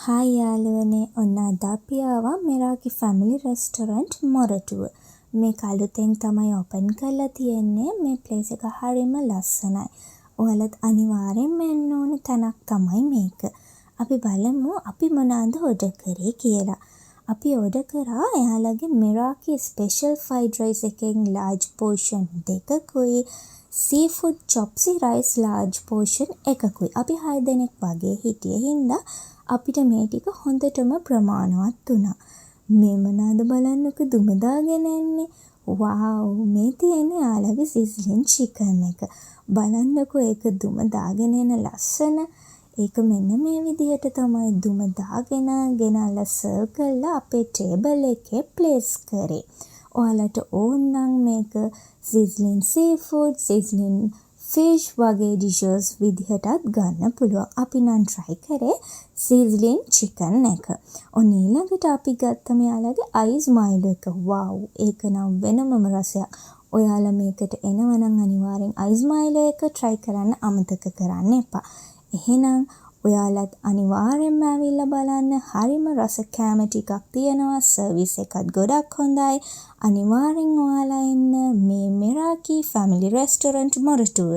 Hi යාළුවනේ, ඔන්න අද අපි ආවා මෙරාකි ෆැමිලි රෙස්ටොරන්ට් මොරටුව. මේක අලුතෙන් තමයි ඕපන් කරලා තියෙන්නේ. මේ ප්ලේස් එක හරිම ලස්සනයි. ඔයාලත් අනිවාර්යෙන්ම එන්න ඕන තැනක් තමයි මේක. අපි බලමු අපි මොනවද ඕඩර් කරේ කියලා. අපි ඕඩර් කරා එයාලගේ මෙරාකි ස්පෙෂල් ෆ්‍රයිඩ් රයිස් එකෙන් ලාර්ජ් පෝෂන් 2කුයි, seafood chop suey rice large portion 1කුයි. අපි 6 දෙනෙක් වගේ හිටිය හින්දා අපිට මේ ටික හොඳටම ප්‍රමාණවත් වුණා. මේ මොනවාද බලන්නකෝ දුම දාගෙන එන්නේ. වව්, මේ තියෙන්නේ යාළගේ සිස්ලින් චිකන් එක. බලන්නකෝ ඒක දුම දාගෙන එන ලස්සන. ඒක මෙන්න මේ විදිහට තමයි දුම දාගෙන ගෙනල්ලා සර්ව් කරලා අපේ ටේබල් එකේ ප්ලේස් කරේ. ඔයාලට ඕන නම් මේක සිස්ලින් සීෆුඩ්, සිස්ලින් ෆිෂ් වගේ ඩිෂස් විදිහටත් ගන්න පුළුවන්. අපි නම් try කරේ සිස්ලින් චිකන් එක. ඔන්න ඊළඟට අපි ගත්ත මෙයාලගේ අයිස් මයිලෝ එක. වව්, ඒක නම් වෙනමම රසයක්. ඔයාලා මේකට එනවා නම් අනිවාර්යෙන් අයිස් මයිලෝ එක try කරන්න අමතක කරන්න එපා. එහෙනම් ඔයාලත් අනිවාර්යෙන්ම ඇවිල්ලා බලන්න. හරිම රස කෑම ටිකක් තියෙනවා. සර්විස් එකත් ගොඩක් හොඳයි. අනිවාර්යෙන් ඔයාලා එන්න මේ මෙරාකි ෆැමිලි රෙස්ටොරන්ට් මොරටුව.